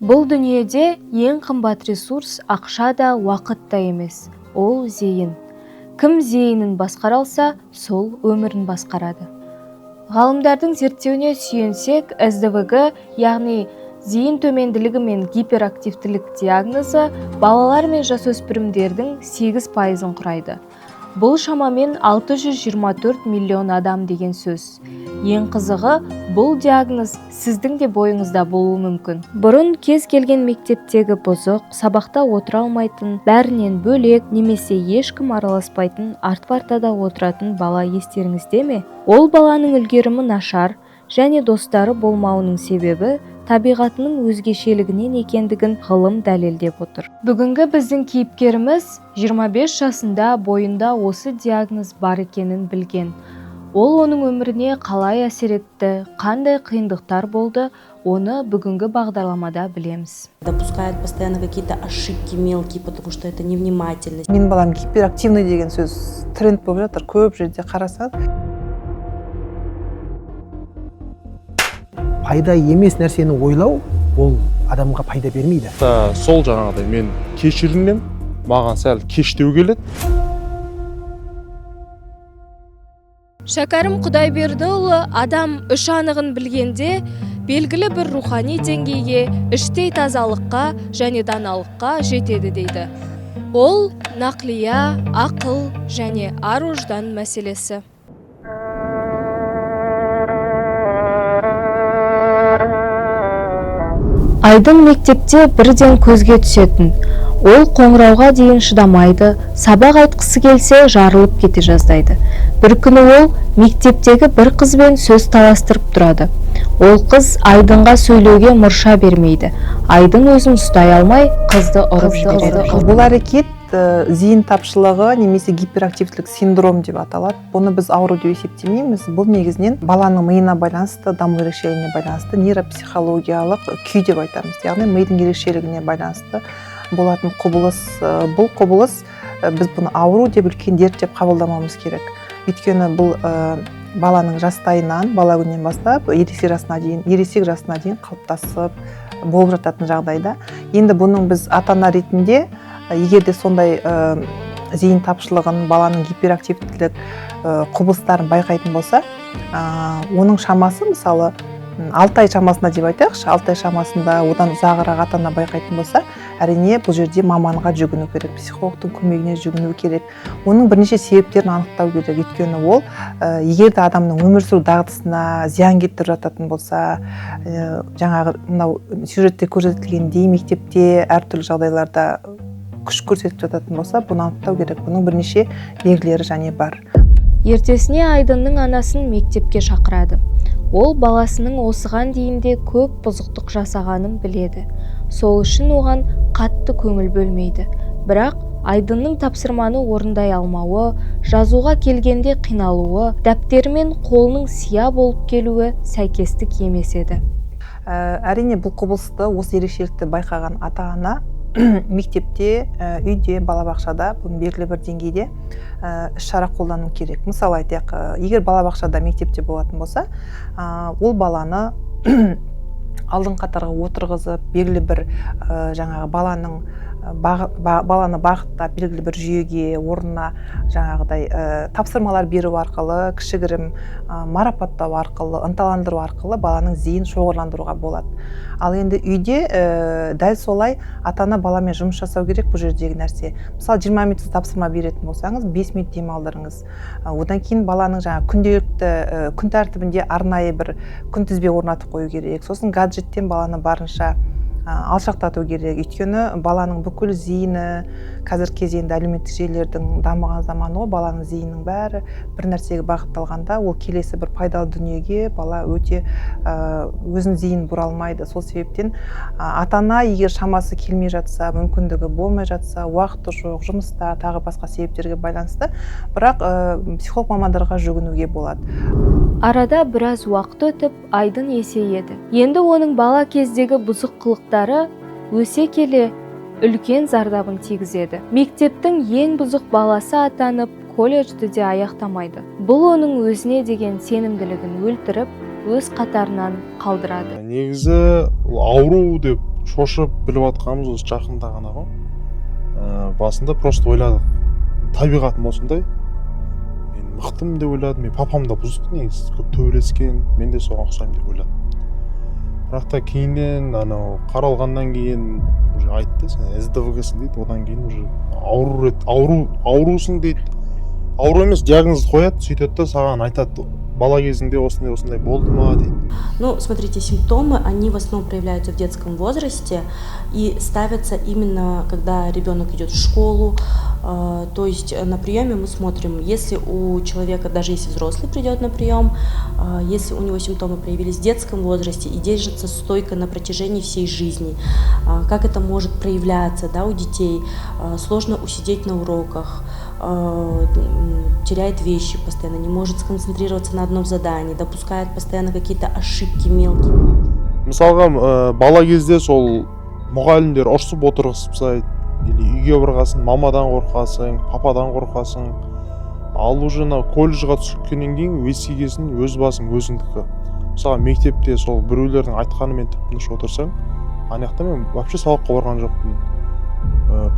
Бұл дүниеде ең қымбат ресурс ақша да, уақыт та емес. Ол зейін. Кім зейінін басқара алса, сол өмірін басқарады. Ғалымдардың зерттеуіне сүйенсек, СДВГ, яғни зейін төменділігі мен гиперактивтілік диагнозы балалар мен жасөспірімдердің 8%-ын құрайды. Бұл шамамен 624 миллион адам деген сөз. Ең қызығы, бұл диагноз сіздің де бойыңызда болуы мүмкін. Бұрын кез келген мектептегі бұзық, сабақта отыра алмайтын, бәрінен бөлек немесе ешкім араласпайтын, арт партада отыратын бала естеріңізде ме? Ол баланың үлгерімі нашар және достары болмауының себебі табиғатының өзгешелігінен екендігін ғылым дәлелдеп отыр. Бүгінгі біздің кейіпкеріміз 25 жасында бойында осы диагноз бар екенін білген. Ол оның өміріне қалай әсер етті, қандай қиындықтар болды, оны бүгінгі бағдарламада білеміз. Допускает постоянно какие-то ошибки мелкие, потому что это невнимательность. Мен балам гиперактивный деген сөз тренд болып жатыр, көп жерде қарасаң. Пайда емес нәрсені ойлау, ол адамға пайда бермейді. Сол жаңағыдай мен кешірінен маған сәл кештеу келеді. Шәкәрім Құдайбердіұлы адам үш анығын білгенде, белгілі бір рухани деңгейге, іштей тазалыққа және даналыққа жетеді дейді. Ол нақлия, ақыл және ар-ождан мәселесі. Айдын мектепте бірден көзге түсетін. Ол қоңырауға дейін шыдамайды, сабақ айтқысы келсе жарылып кете жаздайды. Бір күні ол мектептегі бір қызбен сөз таластырып тұрады. Ол қыз Айдынға сөйлеуге мұрша бермейді. Айдын өзін ұстай алмай, қызды ұрып жібереді. Бұл әрекет зейін тапшылығы немесе гиперактивтілік синдром деп аталады. Бұны біз ауру деп есептемейміз. Бұл негізінен баланың миына байланысты, даму ерекшелігіне байланысты нейропсихологиялық күй деп айтамыз. Яғни мидың ерекшелігіне байланысты болатын құбылыс. Бұл құбылыс біз бұны ауру деп, үлкен дерт деп қабылдамамыз керек. Өйткені бұл баланың жастайынан, бала күнінен бастап, ересек жасына дейін қалыптасып болып жататын жағдайда. Енді бұның біз ата-ана ретінде егер де сондай зейін тапшылығын, баланың гиперактивтілік құбылыстарын байқайтын болса, оның шамасы мысалы 6 ай шамасында деп айтайықшы, 6 ай шамасында одан ұзағырақ ата-ана байқайтын болса, әрине бұл жерде маманға жүгіну керек, психологтың көмегіне жүгіну керек. Оның бірнеше себептерін анықтау керек. Өйткені ол егер де адамның өмір сүру дағдысына зиян келтіріп жататын болса, жаңағы мынау сюжетте көрсетілгендей мектепте әртүрлі жағдайларда күш көрсетіп жататын болса, бұны анықтау керек. Бұның бірнеше белгілері және бар. Ертесіне Айдынның анасын мектепке шақырады. Ол баласының осыған дейінде көп бұзықтық жасағанын біледі. Сол үшін оған қатты көңіл бөлмейді. Бірақ Айдынның тапсырманы орындай алмауы, жазуға келгенде қиналуы, дәптермен қолының сия болып келуі сәйкестік емес еді. Әрине бұл құбылысты, осы ерекшелікті байқаған ата-ана мектепте, үйде, балабақшада бұның белгілі бір деңгейде іс-шара қолдану керек. Мысалы айтайық, егер балабақшада мектепте болатын болса, ол баланы алдын қатарға отырғызып, белгілі бір жаңағы баланы бағыттап, белгілі бір жүйеге, орнына жаңағыдай тапсырмалар беру арқылы, кішігірім марапаттау арқылы, ынталандыру арқылы баланың зейін шоғырландыруға болады. Ал енді үйде дәл солай ата-ана баламен жұмыс жасау керек бұл жердегі нәрсе. Мысалы 20 минут тапсырма беретін болсаңыз, 5 минут демалдырыңыз. Одан кейін баланың жаңа күнделікті күн тәртібінде арнайы бір күнтізбе орнатып қою керек. Сосын гаджеттен баланы барынша алшақтату керек. Өйткені баланың бүкіл зейіні, қазір кезеңде әлеуметтік желілердің дамыған заманы ғой, баланың зейінінің бәрі бір нәрсеге бағытталғанда, ол келесі бір пайдалы дүниеге бала өте өзінің зейінін бұра алмайды. Сол себептен ата-ана егер шамасы келмей жатса, мүмкіндігі болмай жатса, уақыты жоқ, жұмыста, тағы басқа себептерге байланысты, бірақ психолог мамандарға жүгінуге болады. Арада біраз уақыт өтіп, Айдын есейеді. Енді оның бала кездегі бұзық қылықтары өсе келе үлкен зардабын тигізеді. Мектептің ең бұзық баласы атанып, колледжді де аяқтамайды. Бұл оның өзіне деген сенімділігін өлтіріп, өз қатарынан қалдырады. Негізі ауру деп шошып біліп жатқанымыз осы жақында ғана ғой. Басында просто ойладық, табиғатым осындай, мен мықтым деп ойладым, мен папам да бұзық негізі, көп төбелескен, мен де соған ұқсаймын деп ойладым. Бірақ та кейіннен анау қаралғаннан кейін уже айтты, сен СДВГ-сің дейді, одан кейін уже аурусың дейді. Ауру емес, диагноз қояды, сөйтеді да саған айтады, бала кезінде осындай болды ма дейді. Ну, смотрите, симптомы, они в основном проявляются в детском возрасте и ставятся именно, когда ребенок идет в школу. То есть на приеме мы смотрим, если у человека, даже если взрослый придет на прием, если у него симптомы проявились в детском возрасте и держатся стойко на протяжении всей жизни, как это может проявляться, да, у детей, сложно усидеть на уроках, теряет вещи постоянно, не может сконцентрироваться на одном задании, допускает постоянно какие-то ошибки мелкие. Мысалға, бала кезде сол мұғалімдер ұрсып отырғызып тастайды, или үйге барғасын, мамадан қорқасың, пападан қорқасың. Ал уже колледжға түскеннен кейін весигесін өз басың өзіңдікі. Мысалға, мектепте сол біреулердің айтқанымен тыныш отырсаң, анаяқта мен вообще сабаққа барған жоқпын.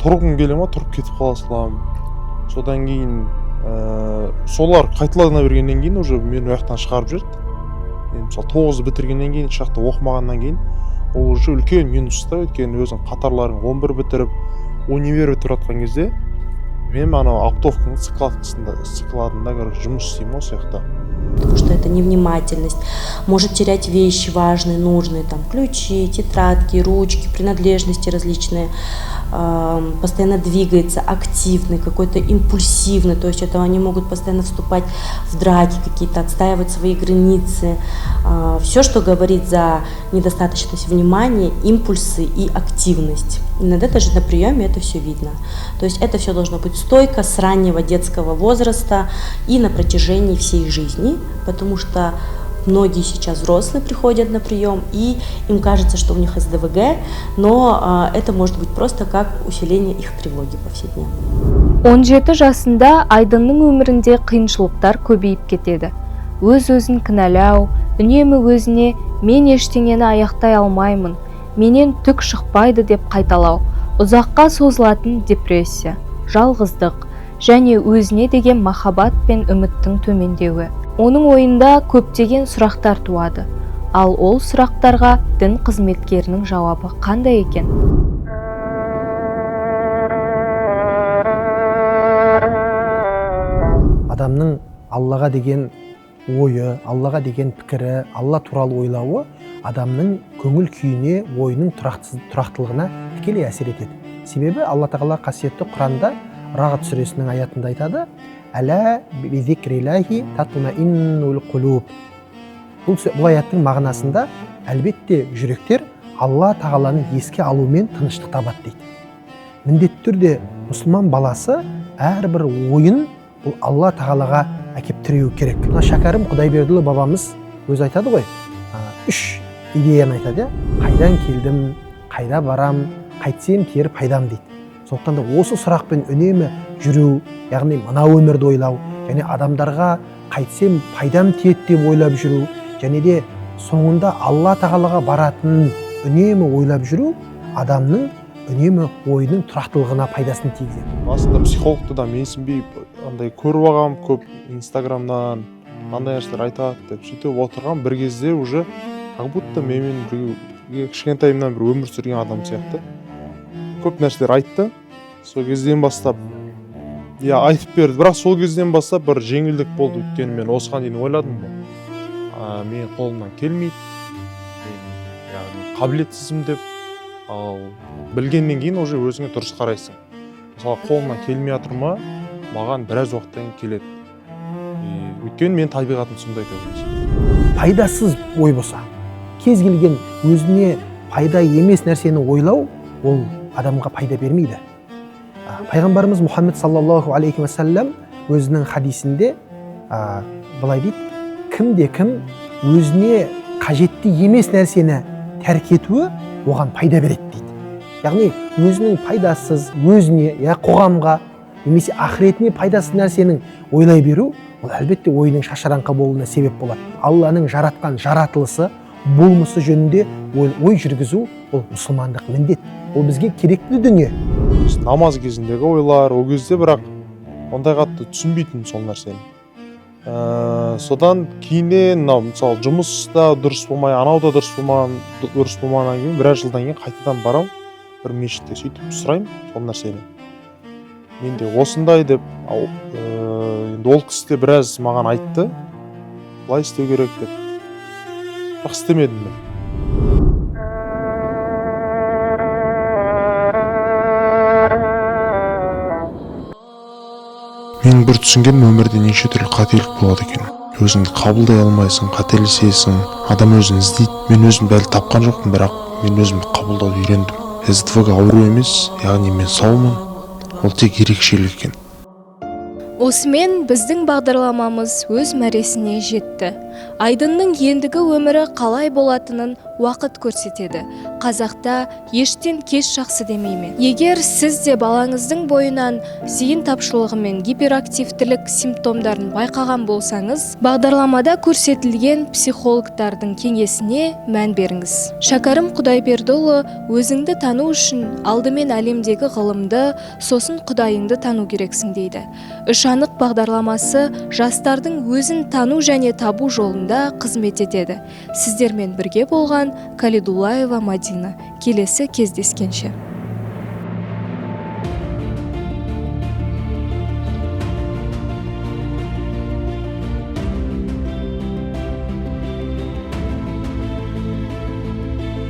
Тұрғым келе ма, тұрып кетіп қала саламын. Содан кейін солар қайталана бергеннен кейін уже мені ояқтан шығарып жіберді. Мысалы 9 бітіргеннен кейін, шақты оқымағаннан кейін, ол уже үлкен минуста, өйткені өзің қатарларың 11 бітіріп, универ бітіріп жатқан кезде, мен анау оптовканың цикладында жұмыс істеймін осы жақта. Потому что это невнимательность, может терять вещи важные, нужные, там ключи, тетрадки, ручки, принадлежности различные, постоянно двигается, активный, какой-то импульсивный, то есть это они могут постоянно вступать в драки какие-то, отстаивать свои границы. Все, что говорит за недостаточность внимания, импульсы и активность. Иногда даже на приеме это все видно. То есть это все должно быть стойко с раннего детского возраста и на протяжении всей жизни, потому что многие сейчас взрослые приходят на прием, и им кажется, что у них СДВГ, но это может быть просто как усиление их тревоги повседневной. 17 жасында Айдынның өмірінде қиыншылықтар көбейіп кетеді. Өз-өзін кінәлау, үнемі өзіне мен ештеңені аяқтай алмаймын, менен түк шықпайды деп қайталау, ұзаққа созылатын депрессия, жалғыздық және өзіне деген махаббат пен үміттің төмендеуі. Оның ойында көптеген сұрақтар туады. Ал ол сұрақтарға дін қызметкерінің жауабы қандай екен? Адамның Аллаға деген ойы, Аллаға деген пікірі, Алла туралы ойлауы адамның көңіл күйіне, ойының тұрақтылығына тікелей әсер етеді. Себебі Алла Тағала қасиетті Құранда Рағат сүресінің аятында айтады: «Әла бизикриллахи татмаиннул қулуб». Бұл аяттың мағынасында әлбетте жүректер Алла Тағаланы еске алумен тыныштық табады дейді. Міндетті түрде мұсылман баласы әрбір ойын бұл Алла Тағалаға әкеп тіреу керек. Шәкәрім Құдайбердіұлы бабамыз өз айтады ғой, 3 идеяны айтады: қайдан келдім, қайда барам, қайтсем тер пайдам дейді. Сондықтан да осы сұрақпен үнемі жүру, яғни мына өмірді ойлау, және адамдарға қайтсем пайдам тиеді деп ойлап жүру, және де соңында Алла Тағалаға баратынын үнемі ойлап жүру адамның үнемі ойының тұрақтылығына пайдасын тигізеді. Басында психологты да менсінбей андай көріп алғам, көп инстаграмнан андай нәрселер айтады деп сөйтіп отырған бір кезде уже как будто менімен бірге кішкентайымнан бір өмір сүрген адам сияқты көп нәрселер айтты. Сол кезден бастап айтып берді, бірақ сол кезден бастап бір жеңілдік болды, өйткені мен осыған дейін ойладым ғой, мен қолымнан келмейді, яғни қабілетсізім деп. Ал білгеннен кейін уже өзіңе дұрыс қарайсың. Мысалы, қолымнан келмей жатыр ма, маған біраз уақыттан келеді. Өйткені мен табиғатым сондай деп. Пайдасыз ой болса, кез келген өзіне пайда емес нәрсені ойлау, ол адамға пайда бермейді. Пайғамбарымыз Мұхаммед саллаллаху алейхи уассалам өзінің хадисінде былай дейді: кім өзіне қажетті емес нәрсені тәрк етуі оған пайда береді дейді. Яғни өзінің пайдасыз, өзіне, қоғамға, немесе ақыретіне пайдасыз нәрсенің ойлай беру, ол әлбетте ойының шашыраңқы болуына себеп болады. Алланың жаратқан жаратылысы, болмысы жөнінде ой жүргізу ол мұсылмандық міндет. Ол бізге керекті дүние. Намаз кезіндегі ойлар, ол кезде бірақ ондай қатты түсінбейтін сол нәрсені. Содан кейіннен мысалы жұмыста дұрыс болмай, анауда дұрыс болмағаннан кейін біраз жылдан кейін қайтадан барам бір мешітте, сөйтіп сұраймын сол нәрсені. Менде осындай деп, енді ол кісі де біраз маған айтты, былай істеу керек деп. Бірақ істемедім мен. Мен бір түсінген өмірде неше түрлі қателік болады екен. Өзіңді қабылдай алмайсың, қателесесің, адам өзін іздейді. Мен өзімді әлі тапқан жоқпын, бірақ мен өзімді қабылдауды үйрендім. СДВ-ге ауру емес, яғни мен саумын. Ол тек ерекшелік екен. Осымен біздің бағдарламамыз өз мәресіне жетті. Айдынның ендігі өмірі қалай болатынын уақыт көрсетеді. Қазақта ештен кеш жақсы демейме. Егер сіз де балаңыздың бойынан зейін тапшылығы мен гиперактивтілік симптомдарын байқаған болсаңыз, бағдарламада көрсетілген психологтардың кеңесіне мән беріңіз. Шәкәрім Құдайбердіұлы өзіңді тану үшін алдымен әлемдегі ғылымды, сосын Құдайыңды тану керексің дейді. Үш анық бағдарламасы жастардың өзін тану және табу жолында қызмет етеді. Сіздермен бірге болған Калидуллаева Мадина. Келесі кездескенше.